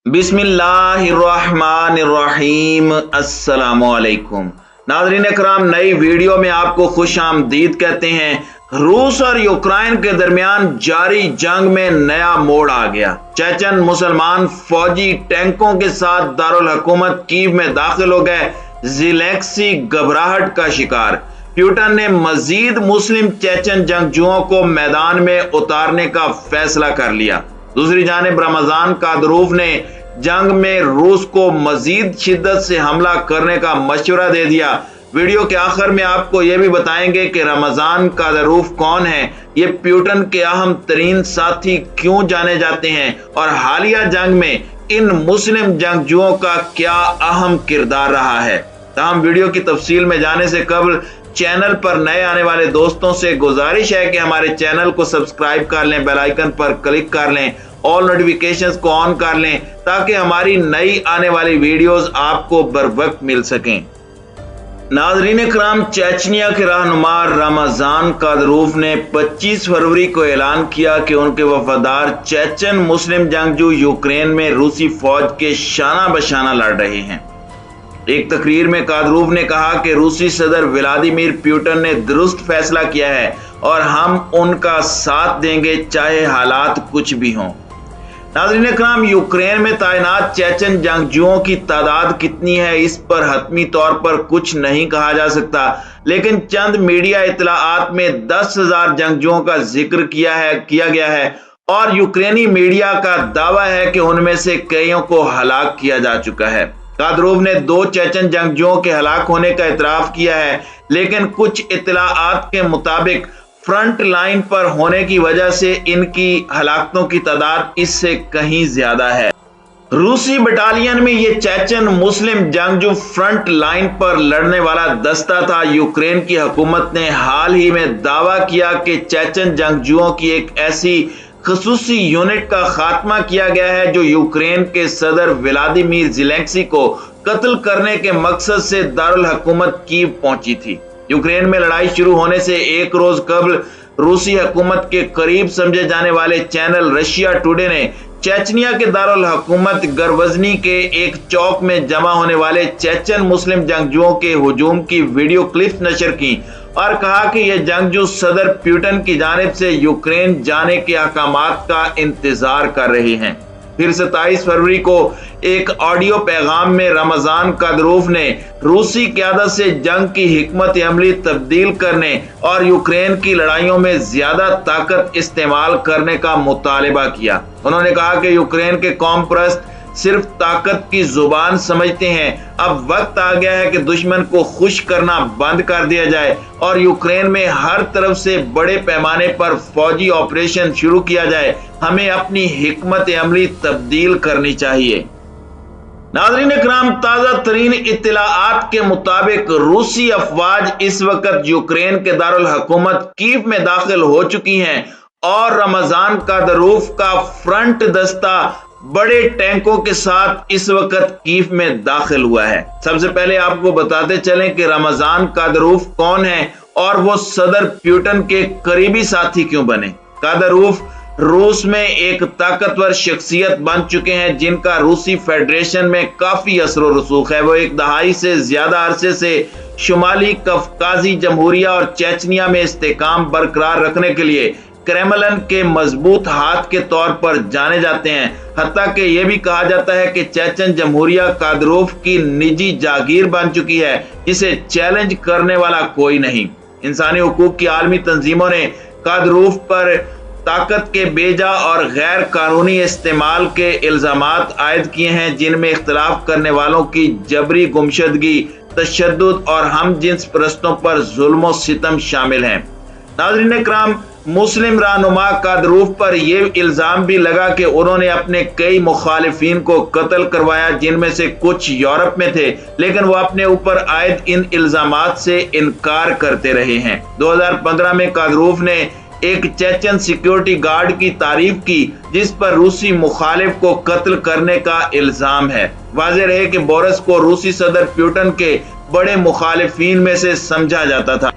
बिस्मिल्लाहिर्रहमानिर्रहीम। अस्सलामुअलैकुम नाज़रीन इकराम, नई वीडियो में आपको खुश आमदीद कहते हैं। रूस और यूक्रेन के दरमियान जारी जंग में नया मोड़ आ गया। चेचन मुसलमान फौजी टैंकों के साथ दारुल हुकूमत कीव में दाखिल हो गए। ज़ेलेंस्की घबराहट का शिकार। पुतिन ने मजीद मुस्लिम चेचन जंगजुओं को मैदान में उतारने का फैसला कर लिया। दूसरी जानिब रमजान कादरूफ ने जंग में रूस को मजीद शिद्दत से हमला करने का मशवरा दे दिया। वीडियो के आखिर में आपको यह भी बताएंगे कि रमजान कादरूफ कौन है, ये पुतिन के अहम तरीन साथी क्यों जाने जाते हैं और हालिया जंग में इन मुस्लिम जंगजुओं का क्या अहम किरदार रहा है। तमाम वीडियो की तफसील में जाने से कबल चैनल पर नए आने वाले दोस्तों से गुजारिश है कि हमारे चैनल को सब्सक्राइब कर लें, बेल आइकन पर क्लिक कर लें, ऑल नोटिफिकेशंस को ऑन कर लें ताकि हमारी नई आने वाली वीडियोस आपको बर वक्त मिल सकें। नाज़रीन इकराम, चेचनिया के रहनुमा रमजान कादरूफ ने 25 फरवरी को ऐलान किया कि उनके वफादार चेचन मुस्लिम जंगजू यूक्रेन में रूसी फौज के शाना बशाना लड़ रहे हैं। एक तकरीर में कादरूफ ने कहा कि रूसी सदर व्लादिमीर पुतिन ने दुरुस्त फैसला किया है और हम उनका साथ देंगे चाहे हालात कुछ भी हों। नाज़रीन इकराम, यूक्रेन में तैनात चेचन जंगजुओं की तादाद कितनी है इस पर हतमी तौर पर कुछ नहीं कहा जा सकता, लेकिन चंद मीडिया इतलाआत में 10,000 जंगजुओं का जिक्र किया गया है और यूक्रेनी मीडिया का दावा है कि उनमें से कईयों को हलाक किया जा चुका है। कादरूफ ने 2 चेचन जंगजुओं के हलाक होने का इतराफ किया है, लेकिन कुछ इतलाआत के मुताबिक फ्रंट लाइन पर होने की वजह से इनकी हलाकतों की तादाद इससे कहीं ज्यादा है। रूसी बटालियन में ये चेचन मुस्लिम जंगजू फ्रंट लाइन पर लड़ने वाला दस्ता था। यूक्रेन की हुकूमत ने हाल ही में दावा किया कि चेचन जंगजुओं की एक ऐसी खसूसी यूनिट का खात्मा किया गया है जो यूक्रेन के सदर व्लादिमीर ज़ेलेंस्की को कत्ल करने के मकसद से दारुल हुकूमत कीव पहुंची थी। यूक्रेन में लड़ाई शुरू होने से एक रोज कबल रूसी हुकूमत के करीब समझे जाने वाले चैनल रशिया टुडे ने चेचनिया के दारुल हुकूमत गरवजनी के एक चौक में जमा होने वाले चेचन मुस्लिम जंगजुओं के हुजूम की वीडियो क्लिप नशर की और कहा कि यह जंगजू सदर पुतिन की जानिब से यूक्रेन जाने के अहकामात का इंतजार कर रहे हैं। फिर 27 फरवरी को एक ऑडियो पैगाम में रमजान कादरूफ ने रूसी क़यादत से जंग की हिकमत अमली तब्दील करने और यूक्रेन की लड़ाइयों में ज्यादा ताकत इस्तेमाल करने का मुतालिबा किया। उन्होंने कहा कि यूक्रेन के कौम परस्त सिर्फ ताकत की जुबान समझते हैं। अब वक्त आ गया है कि दुश्मन को खुश करना बंद कर दिया जाए और यूक्रेन में हर तरफ से बड़े पैमाने पर फौजी ऑपरेशन शुरू किया जाए। हमें अपनी हिकमत अमली तब्दील करनी चाहिए। नाज़रीन इकराम, ताज़ा तरीन इत्तलाआत के मुताबिक रूसी अफवाज इस वक्त यूक्रेन के दारुल हुकूमत कीव में दाखिल हो चुकी हैं और रमजान कादरूफ का फ्रंट दस्ता बड़े टैंकों के साथ इस वक्त कीव में दाखिल हुआ है। सबसे पहले आपको बताते चलें कि रमजान कादरूफ कौन है और वो सदर पुतिन के करीबी साथी क्यों बने। कादरूफ रूस में एक ताकतवर शख्सियत बन चुके हैं जिनका रूसी फेडरेशन में काफी असर रसूख है। वो एक दहाई से ज्यादा अरसे से शुमाली कफकाजी जमहूरिया और चेचनिया में इस्तेकाम बरकरार रखने के लिए क्रेमलिन के मजबूत हाथ के तौर पर जाने जाते हैं। हत्ता कि यह भी कहा जाता है कि चेचन जमहूरिया कादरूफ की निजी जागीर बन चुकी है, जिसे चैलेंज करने वाला कोई नहीं। इंसानी हुकूक की आलमी तंजीमों ने कादरूफ पर ताकत के बेजा और गैर कानूनी इस्तेमाल के इल्जामात आयद किए हैं, जिनमें इख्तलाफ करने वालों की जबरी गुमशदगी, तशद्दुद और हम जिन्स परस्तों पर जुल्म सितम शामिल हैं। नाज़रीन इकराम, मुस्लिम रहनुमा कादरूफ पर यह इल्जाम भी लगा कि उन्होंने अपने कई मुखालिफिन को कत्ल करवाया, जिनमें से कुछ यूरोप में थे, लेकिन वो अपने ऊपर आयद इन इल्जामात से इनकार करते रहे हैं। 2015 में कादरूफ ने एक चेचन सिक्योरिटी गार्ड की तारीफ की जिस पर रूसी मुखालिफ को कत्ल करने का इल्जाम है। वाज़ेह रहे कि बोरिस को रूसी सदर पुतिन के बड़े मुखालिफिन में से समझा जाता था।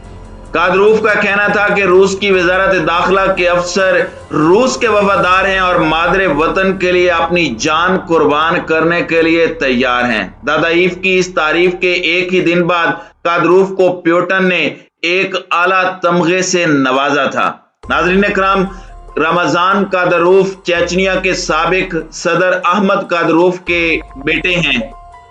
कादरूफ का कहना था कि रूस की वजारत दाखिला के अफसर रूस के वफादार हैं और मादरे वतन के लिए अपनी जान कुर्बान करने के लिए तैयार हैं। दादाईफ की इस तारीफ के एक ही दिन बाद कादरूफ को प्यूटन ने एक आला तमगे से नवाजा था। नाज़रीन इकराम, रमजान कादरूफ चेचनिया के साबिक सदर अहमद कादरूफ के बेटे हैं।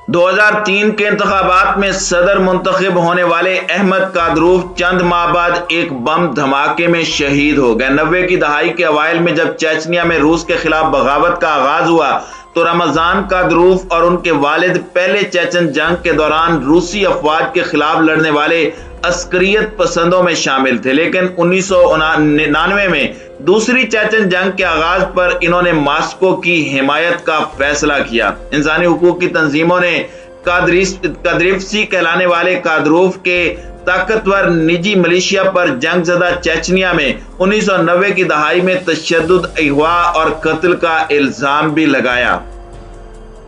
2003 के इंतखाबात में सदर मुंतखब होने वाले अहमद कादरूफ चंद माह बाद एक बम धमाके में शहीद हो गए। 90 की दहाई के अवाइल में जब चेचनिया में रूस के खिलाफ बगावत का आगाज हुआ तो रमजान कादरूफ और उनके वालिद पहले चेचन जंग के दौरान रूसी अफवाज के खिलाफ लड़ने वाले अस्करियत पसंदों में शामिल थे, लेकिन 1999 में दूसरी चेचन जंग के आगाज पर इन्होंने मॉस्को की हिमायत का फैसला किया। इंसानी हुकूक की तंजीमों ने कादरीफसी कहलाने वाले कादरूफ के ताकतवर निजी मिलिशिया पर जंगज़दा चेचनिया में 1990 की दहाई में तशद्दुद, अगवा और कत्ल का इल्जाम भी लगाया।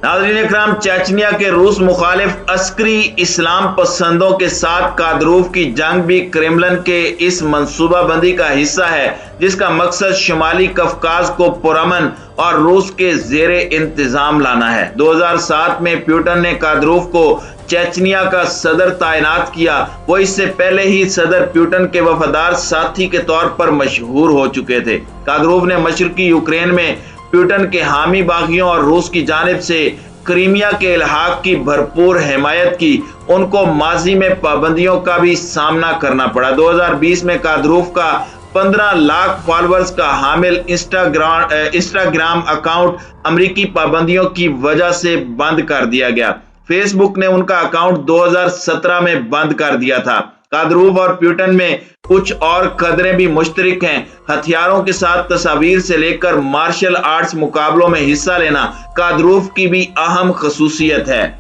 नाज़रीन इकराम, चेचनिया के रूस मुखालिफ अस्करी इस्लाम पसंदों के साथ कादरूफ की जंग भी क्रेमलिन के इस मंसूबाबंदी का हिस्सा है, जिसका मकसद शुमाली कफकाज को पुरअमन और रूस के जेरे इंतजाम लाना है। 2007 में प्यूटन ने कादरूफ को चेचनिया का सदर तैनात किया। वो इससे पहले ही सदर प्यूटन के वफादार साथी के तौर पर मशहूर हो चुके थे। कादरूफ ने मशरकी यूक्रेन में प्यूटन के हामी बागियों और रूस की जानिब से क्रीमिया के इल्हाक की भरपूर हिमायत की। उनको माजी में पाबंदियों का भी सामना करना पड़ा। 2020 में कादरूफ का 15 लाख फॉलोअर्स का हामिल इंस्टाग्राम अकाउंट अमेरिकी पाबंदियों की वजह से बंद कर दिया गया। फेसबुक ने उनका अकाउंट 2017 में बंद कर दिया था। कादरूफ और प्यूटन में कुछ और कदरें भी मुश्तरक हैं। हथियारों के साथ तस्वीर से लेकर मार्शल आर्ट्स मुकाबलों में हिस्सा लेना कादरूफ की भी अहम खसूसियत है।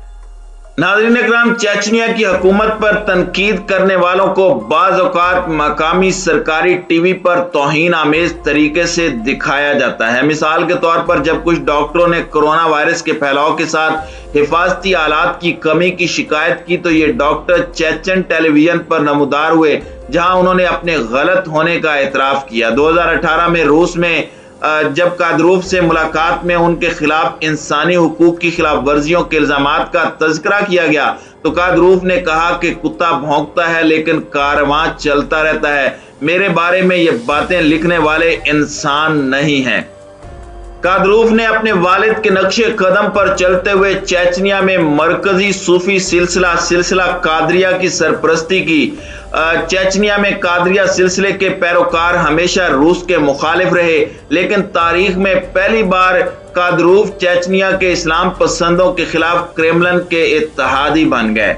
नाज़रीन इकराम, चेचनिया की हुकूमत पर तनकीद करने वालों को बाज़ औक़ात मकामी सरकारी टीवी पर तौहीन आमेज तरीके से दिखाया जाता है। मिसाल के तौर पर जब कुछ डॉक्टरों ने कोरोना वायरस के फैलाव के साथ हिफाजती आलात की कमी की शिकायत की तो ये डॉक्टर चेचन टेलीविजन पर नमूदार हुए, जहां उन्होंने अपने गलत होने का एतराफ़ किया। 2018 में रूस में जब कादरूफ से मुलाकात में उनके खिलाफ इंसानी हुकूक की खिलाफ वर्जियों के इल्जामात का तज़किरा किया गया तो कादरूफ ने कहा कि कुत्ता भौंकता है लेकिन कारवां चलता रहता है। मेरे बारे में ये बातें लिखने वाले इंसान नहीं हैं। कादरूफ ने अपने वालिद के नक्शे कदम पर चलते हुए चेचनिया में मरकजी सूफी सिलसिला कादरिया की सरपरस्ती की। चेचनिया में कादरिया सिलसिले के पैरोकार हमेशा रूस के मुखालिफ रहे, लेकिन तारीख में पहली बार कादरूफ चेचनिया के इस्लाम पसंदों के खिलाफ क्रेमलिन के इत्तेहादी बन गए।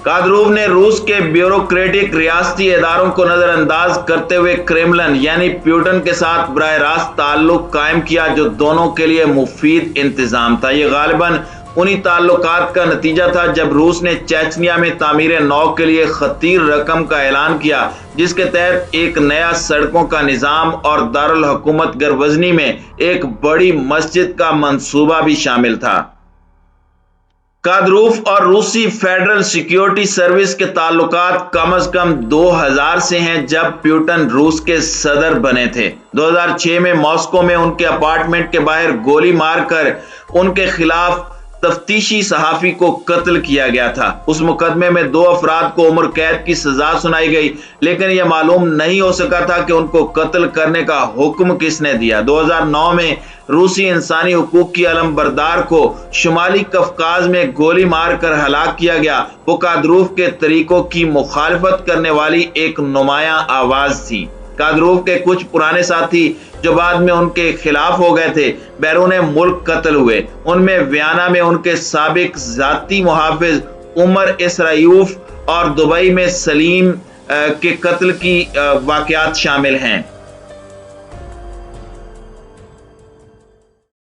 कादरूफ ने रूस के ब्यूरोक्रेटिक रियासती इदारों को नजरअंदाज करते हुए क्रेमलिन यानी प्यूटन के साथ बराह रास्त ताल्लुक कायम किया, जो दोनों के लिए मुफीद इंतजाम था। ये गालिबन उन्हीं ताल्लुकात का नतीजा था जब रूस ने चेचनिया में तामीर नौ के लिए खतीर रकम का ऐलान किया, जिसके तहत एक नया सड़कों का निज़ाम और दारुल हुकूमत गरवजनी में एक बड़ी मस्जिद का मंसूबा भी शामिल था। कादरूफ और रूसी फेडरल सिक्योरिटी सर्विस के ताल्लुकात कम अज कम 2000 से हैं, जब प्यूटन रूस के सदर बने थे। 2006 में मॉस्को में उनके अपार्टमेंट के बाहर गोली मारकर उनके खिलाफ तफ्तीशी सहाफी को कत्ल किया गया था। उस मुकदमे में 2 अफराद को उम्र कैद की सजा सुनाई गई, लेकिन यह मालूम नहीं हो सका था कि उनको कत्ल करने का हुक्म किसने दिया। 2009 में रूसी इंसानी हुकूक की अलमबरदार को शुमाली कफकाज में गोली मारकर हलाक किया गया। वो कादरूफ के तरीकों की मुखालफत करने वाली एक नुमाया आवाज थी। कादरूफ के कुछ पुराने साथी जो बाद में उनके खिलाफ हो गए थे, बैरून मुल्क कत्ल हुए। उनमें वियना में उनके साबिक जाती मुहाफिज उमर इसरायूफ और दुबई में सलीम के कत्ल की वाकयात शामिल हैं।